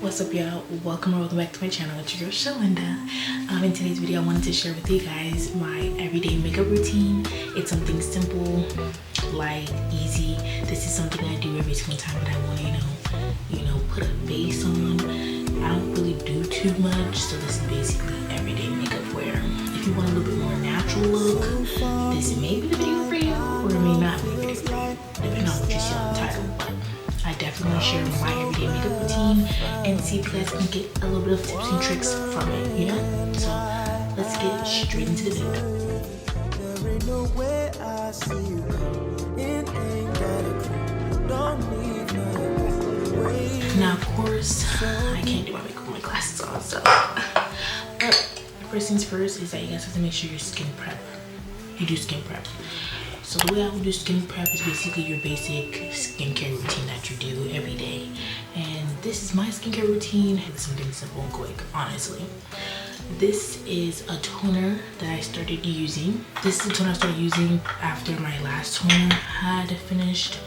What's up, y'all? Welcome back to my channel. It's your girl Shalinda. In today's video I wanted to share with you guys my everyday makeup routine. It's something simple, light, easy. This is something I do every single time that I want to put a base on. I don't really do too much, so this is basically everyday makeup wear. If you want a little bit more natural look, this may be the video for you, or it may not be the video for you, depending on what you see on the title. But I definitely want to share my everyday makeup routine and see if you guys can get a little bit of tips and tricks from it, you know? So let's get straight into the video. Now, of course, I can't do my makeup with my glasses on, so. But first things first is that you guys have to make sure your skin prep. You do skin prep. So the way I would do skin prep is basically your basic skincare routine that you do every day. And this is my skincare routine. It's something simple and quick, honestly. This is a toner that I started using. This is a toner I started using after my last toner had finished.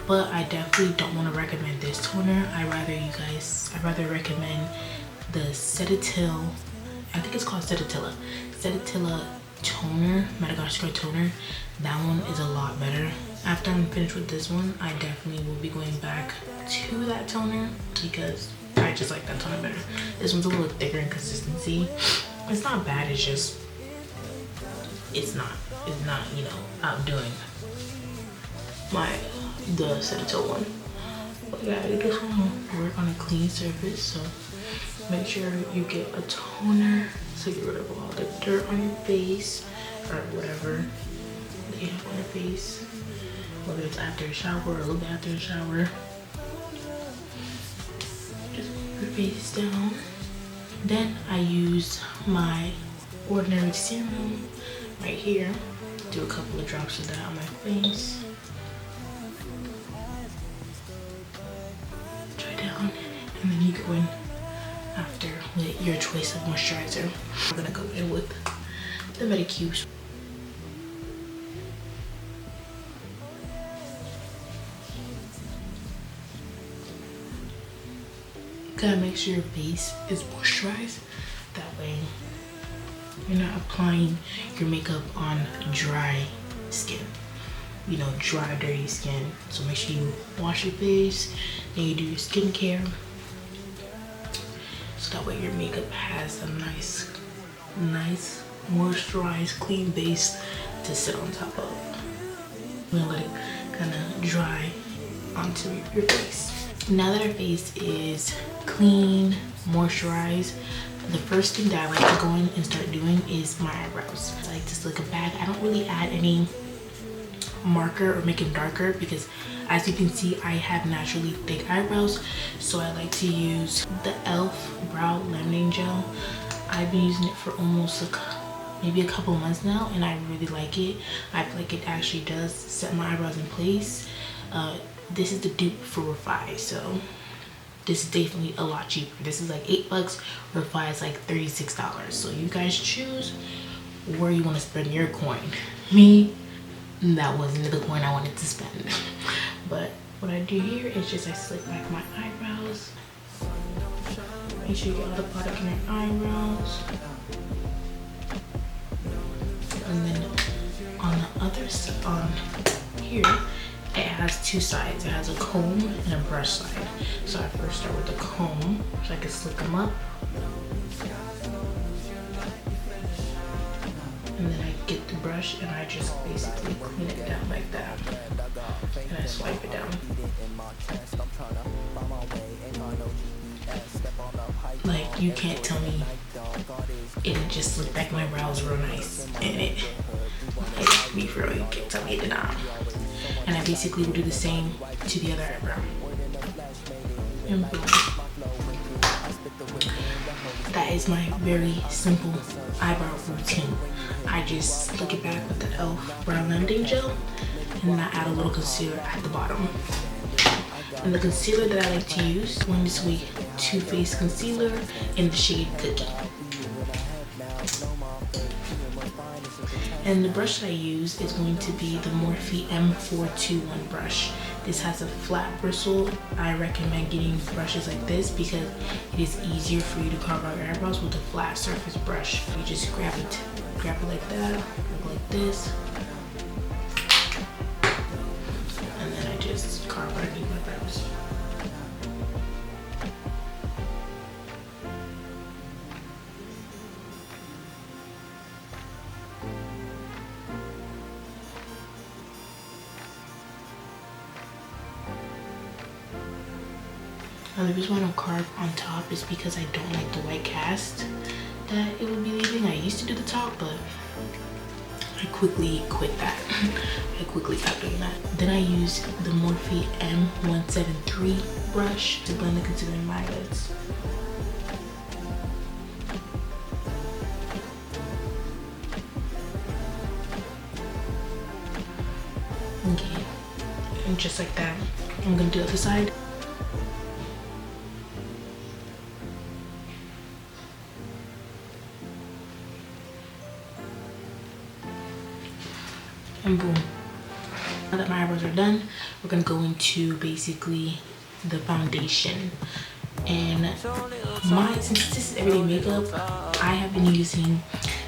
But I definitely don't want to recommend this toner. I'd rather recommend the Cetatil, I think it's called Cetatil toner, Madagascar toner. That one is a lot better. After I'm finished with this one, I definitely will be going back to that toner because I just like that toner better. This one's a little thicker in consistency. It's not bad, it's just it's not outdoing the Cetatil one. But yeah, you just want to work on a clean surface, so make sure you get a toner to get rid of all the dirt on your face or whatever that you have on your face, whether it's after a shower or a little bit after a shower. Just put your face down. Then I use my ordinary serum right here. Do a couple of drops of that on my face. Dry down, and then you go in after with your choice of moisturizer. I'm gonna go in with the Medicube. Gotta make sure your face is moisturized. That way you're not applying your makeup on dry skin. Dry, dirty skin. So make sure you wash your face, then you do your skincare. So that way your makeup has a nice moisturized, clean base to sit on top of. I'm gonna let it kind of dry onto your face. Now that our face is clean, moisturized, the first thing that I like to go in and start doing is my eyebrows. I like to slick them back. I don't really add any marker or make them darker because, as you can see, I have naturally thick eyebrows, so I like to use the e.l.f. brow laminating gel. I've been using it for almost maybe a couple months now, and I really like it. I feel like it actually does set my eyebrows in place. This is the dupe for Refi, so this is definitely a lot cheaper. This is like $8. Refi is like $36. So you guys choose where you want to spend your coin. Me, that wasn't the coin I wanted to spend. But what I do here is just I slick back my eyebrows. Make sure you get all the product in your eyebrows. And then on the other side, on here, it has two sides. It has a comb and a brush side. So I first start with the comb so I can slick them up. And then I get the brush and I just basically clean it down like that. And I swipe it down. Like, you can't tell me it didn't just slick back my brows real nice. And it be for real, you can't tell me it did not. And I basically will do the same to the other eyebrow. And boom. That is my very simple eyebrow routine. I just slick it back with the e.l.f. brow laminating gel, and then I add a little concealer at the bottom. And the concealer that I like to use, one this week, Too Faced concealer in the shade Cookie. And the brush that I use is going to be the Morphe M421 brush. this has a flat bristle, I recommend getting brushes like this because it is easier for you to carve out your eyebrows with a flat surface brush. You just grab it like that, like this, and then I just carve underneath my brows. The reason why I don't carve on top is because I don't like the white cast that it would be leaving. I used to do the top, but I quickly quit that. I quickly stopped doing that. Then I use the Morphe M173 brush to blend the concealer in my eyelids. Okay, and just like that, I'm gonna do the other side. And boom. Now that my eyebrows are done, we're gonna go into basically the foundation. And mine, since this is everyday makeup, I have been using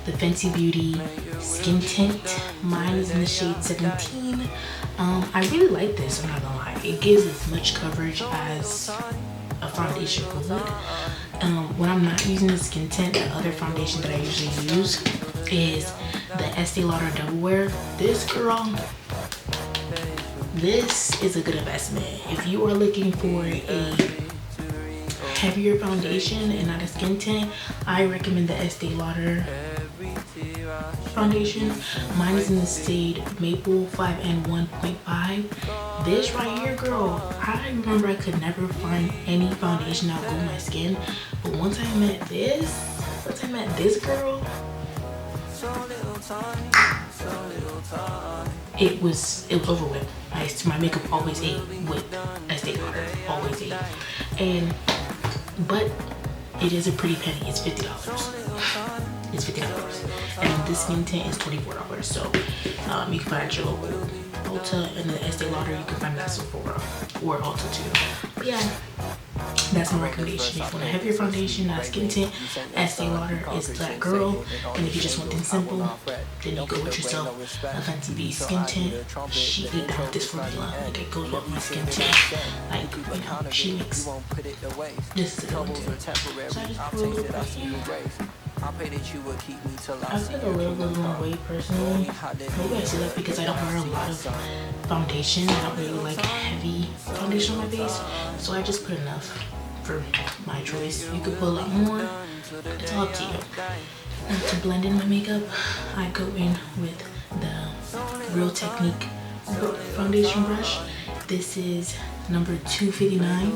the Fenty Beauty Skin Tint. Mine is in the shade 17. I really like this, I'm not gonna lie. It gives as much coverage as a foundation would. When I'm not using the skin tint, the other foundation that I usually use is the Estee Lauder Double Wear. This girl, this is a good investment. If you are looking for a heavier foundation and not a skin tint, I recommend the Estee Lauder foundation. Mine is in the shade Maple 5N1.5. This right here, girl, I remember I could never find any foundation that would go on my skin, but once I met this girl, it was over with. My makeup always ate with Estee Lauder, always ate. But it is a pretty penny. It's $50. It's $50, and this skin tint is $24. So you can find your local Ulta, and the Estee Lauder you can find that Sephora or Ulta too. But yeah, that's my recommendation. If you want a heavier foundation, not a skin tint, Estee Lauder is that girl. And if you just want things simple, then you go with yourself a Fenty Beauty skin tint. She ate down with this formula. Like, it goes well with my skin tint. Like, you know, she makes this is a good one too. So I just put a little bit here. I feel like a little goes a long way personally. Maybe I say that because I don't wear a lot of foundation. I don't really like heavy foundation on my face, so I just put enough for my choice. You could put a lot more. It's all up to you. And to blend in my makeup, I go in with the Real Technique foundation brush. This is number 259.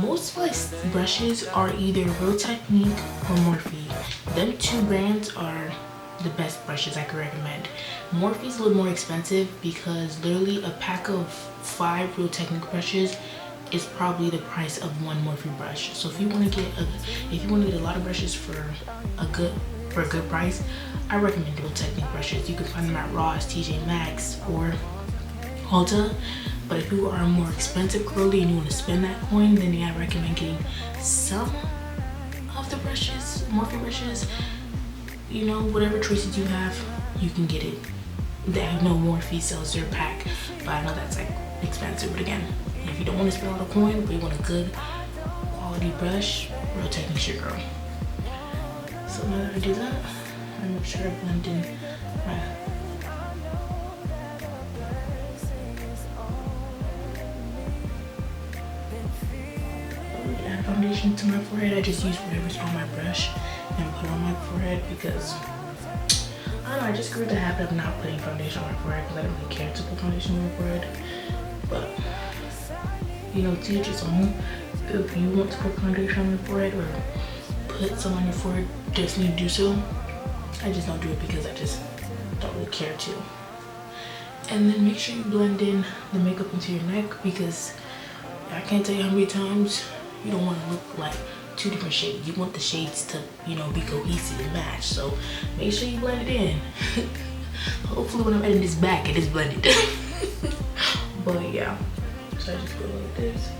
Most of my brushes are either Real Technique or Morphe. Them two brands are the best brushes I could recommend. Morphe's a little more expensive because literally a pack of 5 Real Technique brushes is probably the price of one Morphe brush. So if you want to get a lot of brushes for a good price, I recommend Real Technique brushes. You can find them at Ross, TJ Maxx, or Ulta. But if you are a more expensive girly and you want to spend that coin, then yeah, I recommend getting some of the brushes, Morphe brushes. You know, whatever choices you have, you can get it. I know Morphe sells their pack, but I know that's like expensive. But again, if you don't want to spend a lot of coin, but you want a good quality brush, Real Technique's your girl. So now that I do that, I make sure I blend in my foundation to my forehead. I just use whatever's on my brush and put on my forehead because I don't know, I just grew the habit of not putting foundation on my forehead because I don't really care to put foundation on my forehead. But you know, to each his own. If you want to put foundation on your forehead or put some on your forehead, definitely do so. I just don't do it because I just don't really care to. And then make sure you blend in the makeup into your neck because I can't tell you how many times you don't want to look like 2 different shades. You want the shades to, you know, be cohesive and match. So make sure you blend it in. Hopefully when I'm editing this back, it is blended. But yeah, so I just go like this,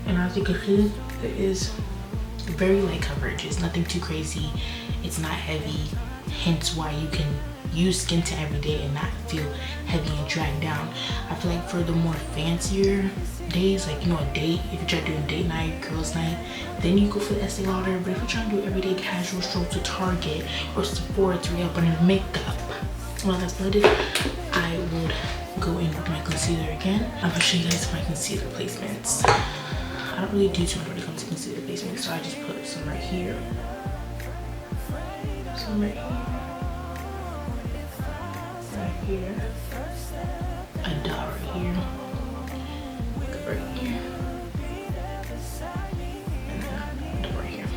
and as you can see, it is very light coverage. It's nothing too crazy. It's not heavy, hence why you can use skin tint every day and not feel heavy and dragged down. I feel like for the more fancier days, like, you know, a date, if you're trying to do a date night, girls night, then you go for the Estee Lauder. But if you're trying to do everyday casual stroll to Target or Sephora to re-up on your makeup, well, that's what it is. I would go in with my concealer again. I'm gonna show you guys my concealer placements. I don't really do too much when it comes to concealer placement, so I just put some right here, some right here, a dot right here, right here, and a dot right here.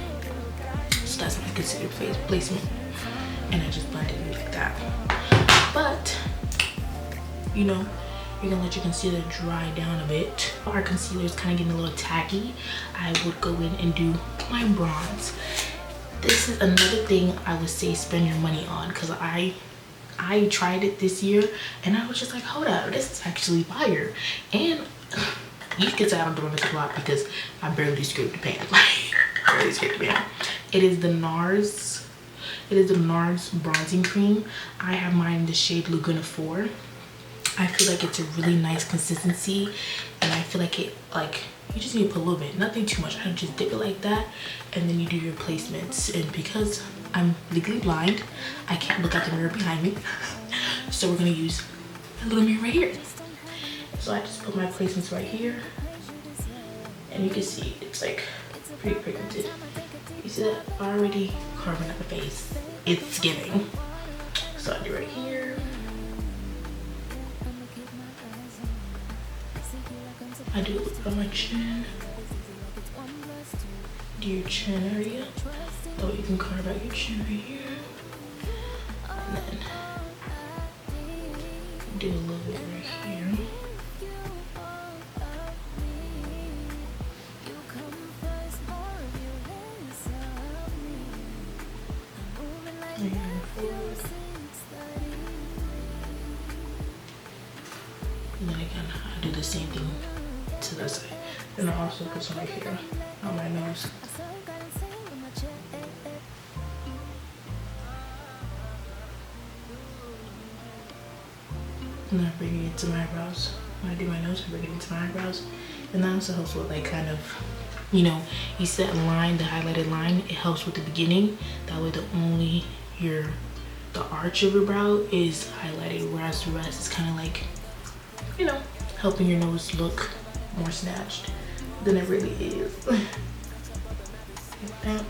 So that's my concealer placement, and I just blended it like that. But you know, you're gonna let your concealer dry down a bit. Our concealer is kind of getting a little tacky. I would go in and do my bronze. This is another thing I would say spend your money on, because I tried it this year and I was just like, hold up, this is actually fire. And you can say I don't do it a lot because I barely scraped the pan. Barely scraped the pan. It is the NARS. It is the NARS bronzing cream. I have mine in the shade Laguna 4. I feel like it's a really nice consistency, and I feel like it, like, you just need to put a little bit, nothing too much. I just dip it like that, and then you do your placements. And because I'm legally blind, I can't look at the mirror behind me, so we're gonna use a little mirror right here. So I just put my placements right here, and you can see it's like pretty pigmented. You see that? Already carving up the face. It's giving. So I do right here. I do it on my chin. Do your chin area. So you can carve out your chin right here. And then do a little bit right here. And then again, I do the same thing to that side. Then I also put some right here on my nose. And I bring it into my eyebrows. When I do my nose, I bring it into my eyebrows. And that also helps with, like, kind of, you know, you see that line, the highlighted line, it helps with the beginning. That way the arch of your brow is highlighted, whereas the rest is kind of like, you know, helping your nose look more snatched than it really is. Like that.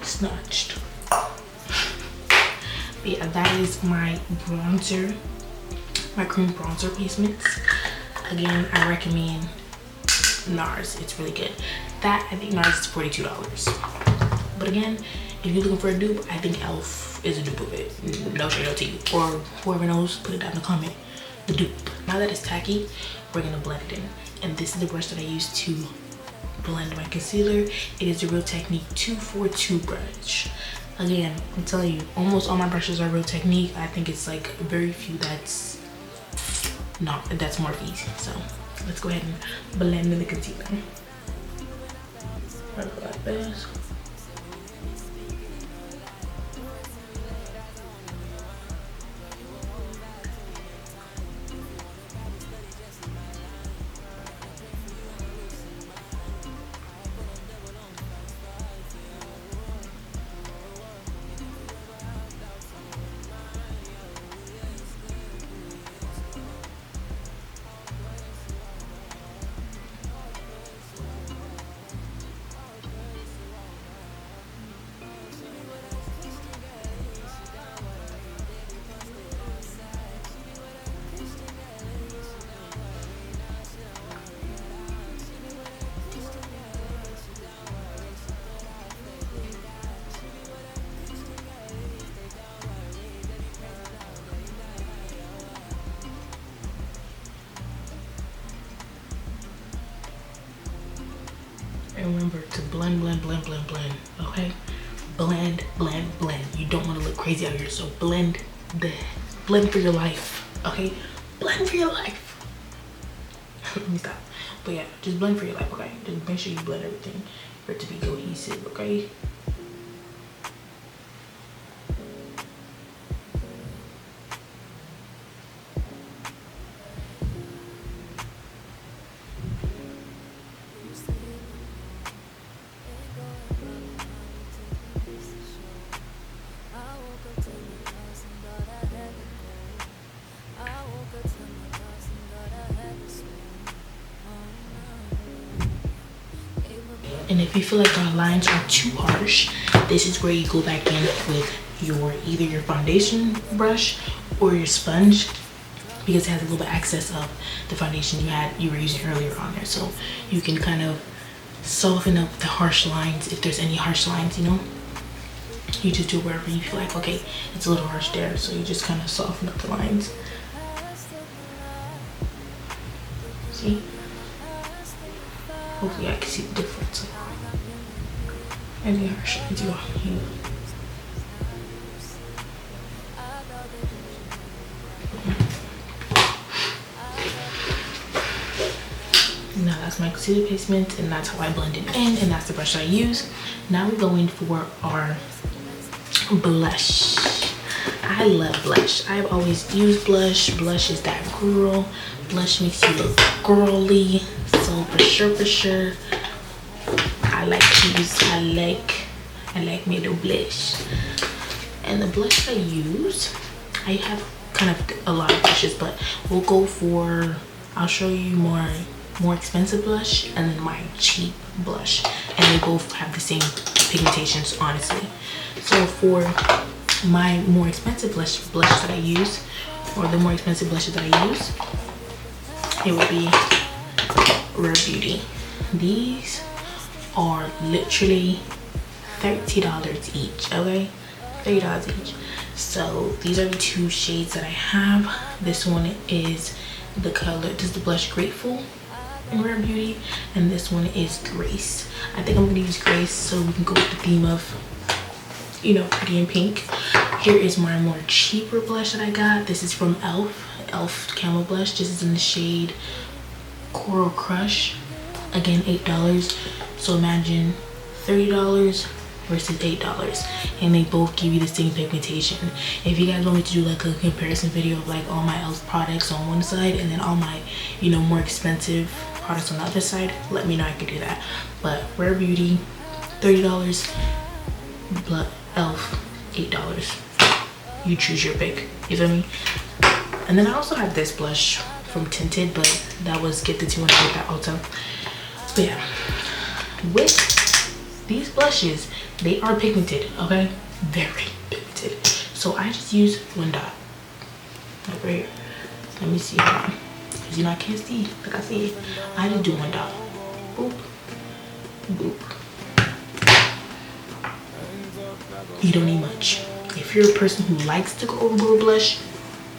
Snatched. But yeah, that is my bronzer, my cream bronzer placements. Again, I recommend NARS. It's really good. That, I think NARS is $42. But again, if you're looking for a dupe, I think e.l.f. is a dupe of it. No shade, no tea. Or whoever knows, put it down in the comment. The dupe. Now that it's tacky, we're gonna blend it in. And this is the brush that I use to blend my concealer. It is a Real Technique 242 brush. Again, I'm telling you, almost all my brushes are Real Technique. I think it's like very few that's Morphe. So let's go ahead and blend in the concealer. I go like this. remember to blend, blend, blend, blend, blend, okay? Blend, blend, blend. You don't want to look crazy out here, so blend for your life, okay? Blend for your life. Let me stop. But yeah, just blend for your life, okay? Just make sure you blend everything for it to be cohesive, okay? And if you feel like our lines are too harsh, this is where you go back in with either your foundation brush or your sponge, because it has a little bit of excess of the foundation you were using earlier on there. So you can kind of soften up the harsh lines if there's any harsh lines, you know. You just do it wherever you feel like, okay, it's a little harsh there, so you just kind of soften up the lines. See? Hopefully I can see the difference. Any harsh lines you want. Now that's my concealer placement, and that's how I blend it in, and that's the brush I use. Now we're going for our blush. I love blush. I've always used blush. Blush is that girl. Blush makes you look girly. So for sure, I like to use, I like me to blush. And the blush I use, I have kind of a lot of blushes, but we'll go for, I'll show you more expensive blush and then my cheap blush, and they both have the same pigmentations, honestly. So for my more expensive blushes that I use, or the more expensive blushes that I use, it would be Rare Beauty. These are literally $30 each, okay? $30 each. So these are the two shades that I have. This one is the color, this is the blush Grateful in Rare Beauty, and this one is Grace. I think I'm gonna use Grace so we can go with the theme of, you know, pretty and pink. Here is my more cheaper blush that I got. This is from Elf Camo Blush. This is in the shade Coral Crush. Again, $8. So imagine $30 versus $8, and they both give you the same pigmentation. If you guys want me to do like a comparison video of like all my Elf products on one side and then all my, you know, more expensive products on the other side, let me know. I could do that. But Rare Beauty, $30. Elf, $8. You choose your pick, you feel me? And then I also have this blush from Tinted, but that was get the 200 at Ulta. But yeah, with these blushes, they are pigmented, okay? Very pigmented. So I just use one dot, like right here. Let me see, because you know I can't see, like I said, I just do one dot. Boop, boop. You don't need much. If you're a person who likes to go overboard blush,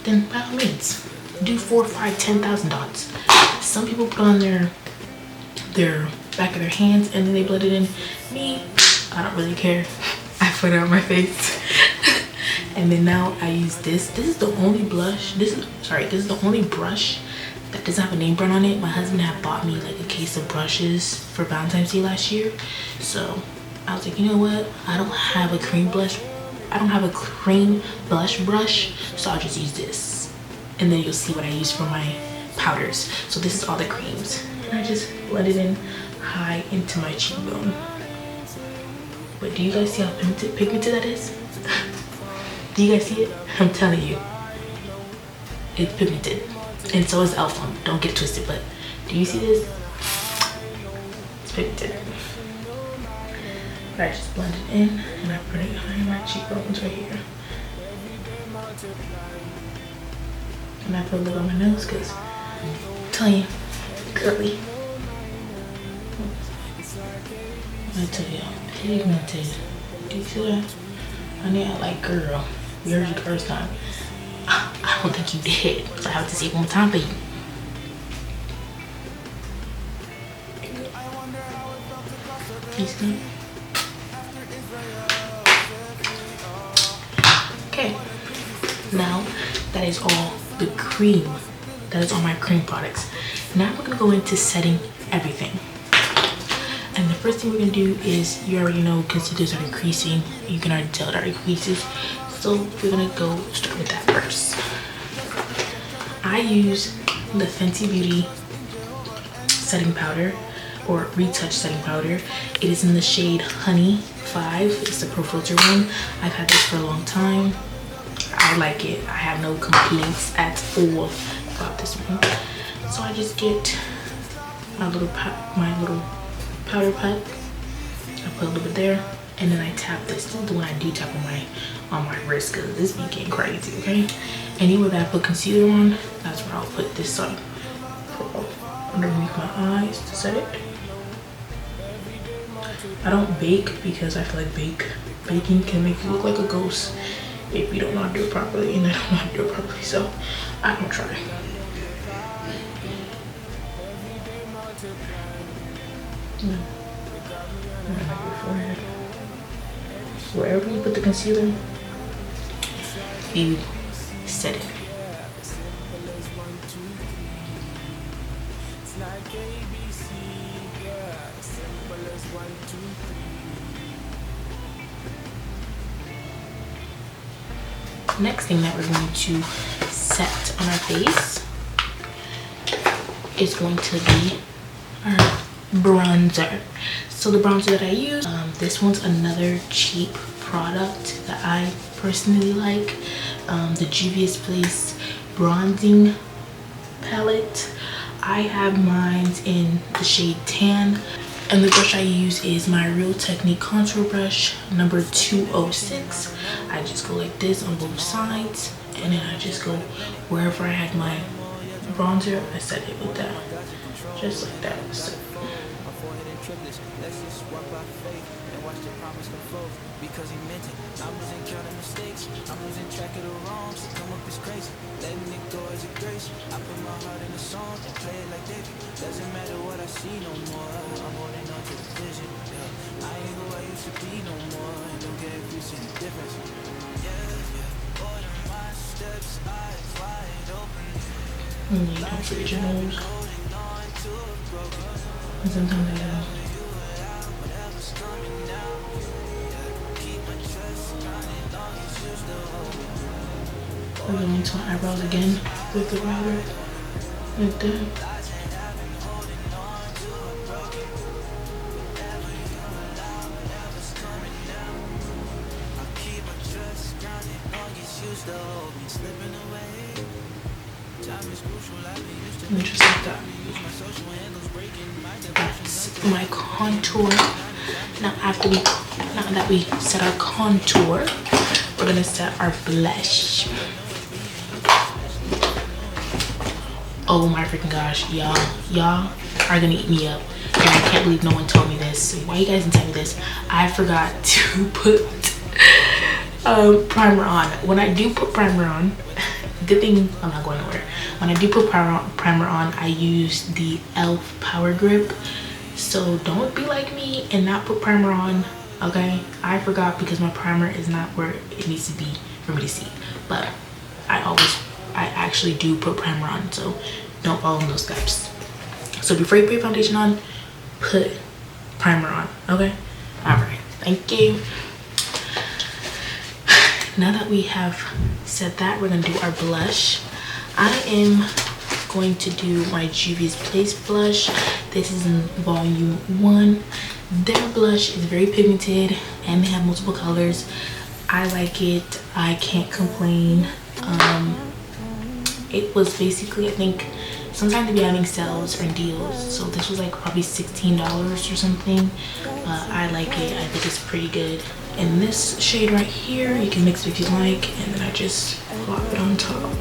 then by all means, do 4, 5, 10,000 dots. Some people put on their back of their hands and then they blend it in. Me, I don't really care. I put it on my face. And then now I use this. This is the only blush. This is the only brush that doesn't have a name brand on it. My husband had bought me like a case of brushes for Valentine's Day last year. So I was like, you know what? I don't have a cream blush. I don't have a cream blush brush, so I'll just use this. And then you'll see what I use for my powders. So this is all the creams. And I just blend it in high into my cheekbone. But do you guys see how pigmented that is? Do you guys see it? I'm telling you, it's pigmented. And so is Elf one. Don't get it twisted, but do you see this? It's pigmented. I just blend it in and I put it behind my cheekbones right here. And I put a little on my nose because I'm telling you, curly. I tell you, pigmented. Do you see that? I need to like, girl, we heard you the first time. I don't think you did, so I have to say it one more time for you. You see? Okay. Now that is all the cream. That is all my cream products. Now we're gonna go into setting everything. And the first thing we're gonna do is, you already know concealers are increasing. You can already tell it already increases. So we're gonna go start with that first. I use the Fenty Beauty setting powder, or retouch setting powder. It is in the shade Honey 5. It's the Pro Filter one. I've had this for a long time. I like it. I have no complaints at all about this one. So I just get my little powder pack. I put a little bit there, and then I tap this. This is the one I do tap on my wrist, because this be getting crazy. Okay. Anywhere that I put concealer on, that's where I'll put this on underneath my eyes to set it. I don't bake because I feel like baking can make you look like a ghost if you don't know how to do it properly, and I don't know how to do it properly, so I don't try. Wherever you put the concealer, you set it. Next thing that we're going to set on our face is going to be our bronzer. So the bronzer that I use, this one's another cheap product that I personally like. The Juvia's Place bronzing palette. I have mine in the shade Tan, and the brush I use is my Real Technique contour brush number 206. I just go like this on both sides, and then I just go wherever I had my bronzer, I set it with that, just like that. So because he meant it. I'm losing count of mistakes. I'm losing track of the wrongs. Come up is crazy. Letting it go is a grace. I put my heart in a song and play it like David. Doesn't matter what I see no more. I'm holding on to the vision. Yeah. I ain't who I used to be no more. Don't care if you see the difference. Yeah. Order my steps, eyes wide open. You don't forget your nose. And sometimes I don't. We're going into my eyebrows again with the powder, like that. And just like that. That's my contour. Now that we set our contour, we're gonna set our blush. Oh my freaking gosh, y'all are gonna eat me up, and I can't believe no one told me this. Why you guys didn't tell me this? I forgot to put primer on. When I do put primer on, good thing I'm not going nowhere. When I do put primer on, I use the e.l.f. Power Grip. So don't be like me and not put primer on, okay? I forgot because my primer is not where it needs to be for me to see. But I actually do put primer on, so don't follow those steps. So before you put your foundation on, put primer on, okay? All right, thank you. Now that we have said that, we're gonna do our blush. I am going to do my Juvia's Place blush. This is in volume 1. Their blush is very pigmented and they have multiple colors. I like it. I can't complain. It was basically, I think, sometimes they be having sales or deals, so this was like probably $16 or something. I like it. I think it's pretty good. In this shade right here, you can mix it if you like, and then I just plop it on top.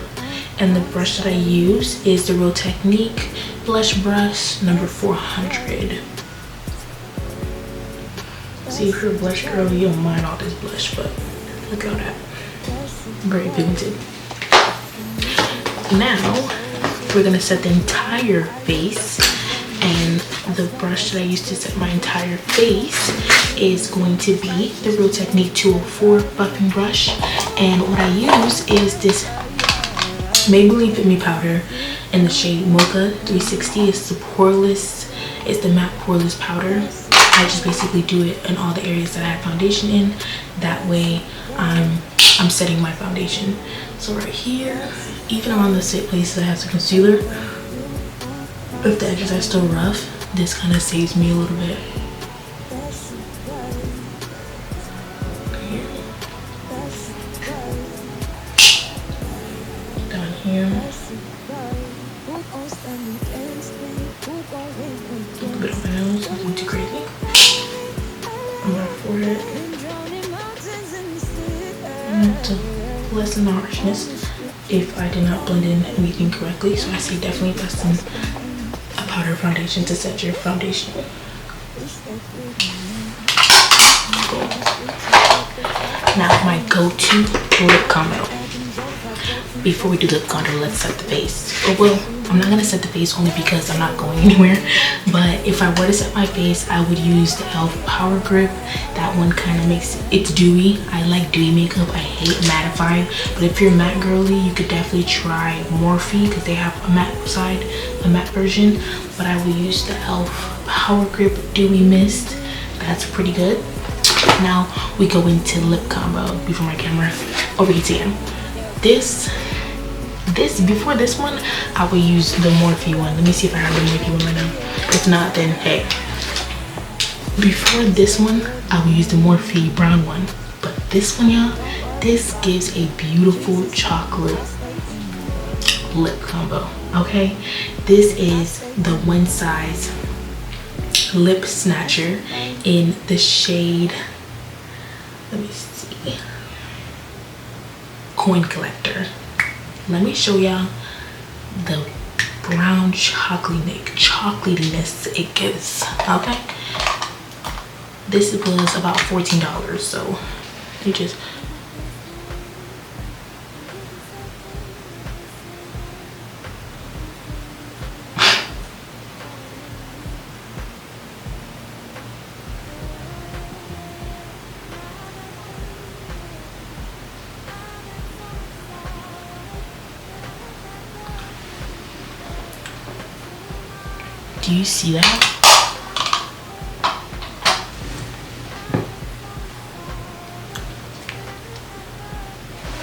And the brush that I use is the Real Technique blush brush number 400. See, if you're a blush girl, you don't mind all this blush, but look at that. Very pigmented. Now we're gonna set the entire face, and the brush that I use to set my entire face is going to be the Real Technique 204 buffing brush. And what I use is this Maybelline Fit Me powder in the shade Mocha 360. It's the poreless, it's the matte poreless powder. I just basically do it in all the areas that I have foundation in. That way I'm setting my foundation. So right here, even around the places I have some concealer, if the edges are still rough, this kind of saves me a little bit. Down here. A little bit on my nose, nothing too crazy. On my forehead. To lessen the harshness if I did not blend in anything correctly. So I say definitely lessen a powder foundation to set your foundation. Now my go-to lip combo. Before we do the contour, let's set the face. Or well, I'm not gonna set the face only because I'm not going anywhere. But if I were to set my face, I would use the e.l.f. Power Grip. That one kind of makes it's dewy. I like dewy makeup. I hate mattifying. But if you're matte girly, you could definitely try Morphe because they have a matte side, a matte version. But I will use the e.l.f. Power Grip Dewy Mist. That's pretty good. Now we go into lip combo. Before my camera overheats again. Before this one, I will use the Morphe one. Let me see if I have the Morphe one right now. If not, then hey. Before this one, I will use the Morphe brown one. But this one, y'all, this gives a beautiful chocolate lip combo, okay? This is the One Size Lip Snatcher in the shade, let me see, Coin Collector. Let me show y'all the brown chocolatiness it gives, okay? This was about $14, so you just do you see that?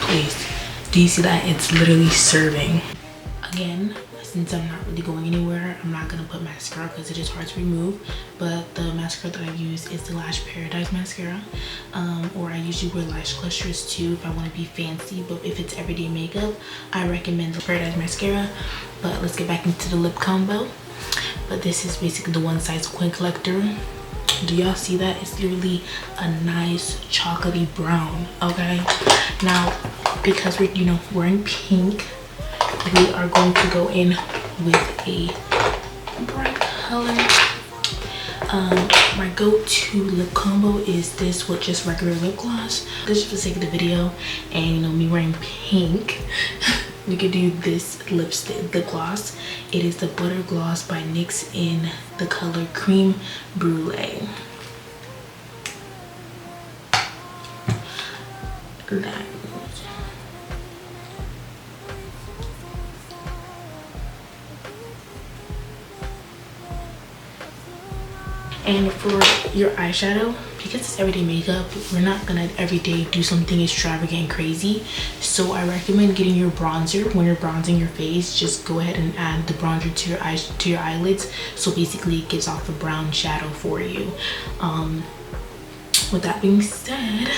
Please, do you see that? It's literally serving. Again, since I'm not really going anywhere, I'm not gonna put mascara because it is hard to remove. But the mascara that I use is the Lash Paradise mascara, or I usually wear lash clusters too if I want to be fancy. But if it's everyday makeup, I recommend the Paradise mascara. But let's get back into the lip combo. But this is basically the One Size Coin Collector. Do y'all see that? It's literally a nice chocolatey brown, okay? Now, because we're, you know, wearing pink, we are going to go in with a bright color. My go-to lip combo is this with just regular lip gloss. This is for the sake of the video, and you know, me wearing pink. We could do this lip gloss. It is the Butter Gloss by NYX in the color Cream Brulee. That. And for your eyeshadow, because it's everyday makeup, we're not gonna every day do something extravagant and crazy. So I recommend getting your bronzer. When you're bronzing your face, just go ahead and add the bronzer to your eyes, to your eyelids. So basically it gives off a brown shadow for you. With that being said,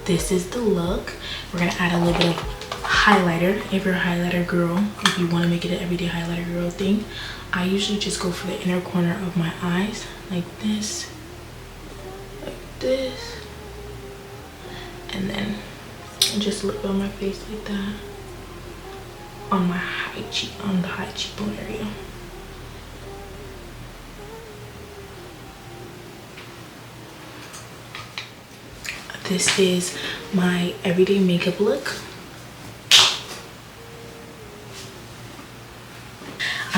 this is the look. We're gonna add a little bit of highlighter if you're a highlighter girl, if you want to make it an everyday highlighter girl thing. I usually just go for the inner corner of my eyes, like this, and then just look on my face like that, on my high cheek, on the high cheekbone area. This is my everyday makeup look.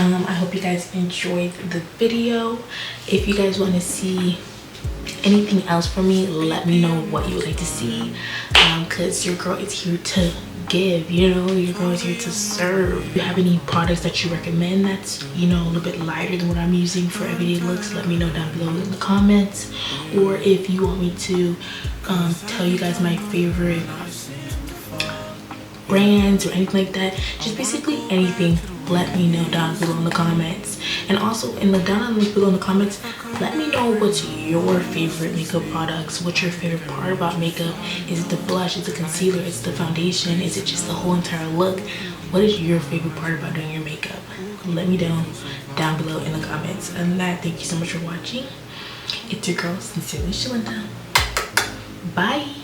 I hope you guys enjoyed the video. If you guys want to see anything else from me, let me know what you would like to see, because your girl is here to give, you know, your girl is here to serve. If you have any products that you recommend that's, you know, a little bit lighter than what I'm using for everyday looks, let me know down below in the comments. Or if you want me to tell you guys my favorite brands or anything like that, just basically anything, let me know down below in the comments. And also down below in the comments, let me know what's your favorite makeup products. What's your favorite part about makeup? Is it the blush? Is it the concealer? Is it the foundation? Is it just the whole entire look? What is your favorite part about doing your makeup? Let me know down below in the comments. And that, thank you so much for watching. It's your girl, Sincerely Shalinda. Bye.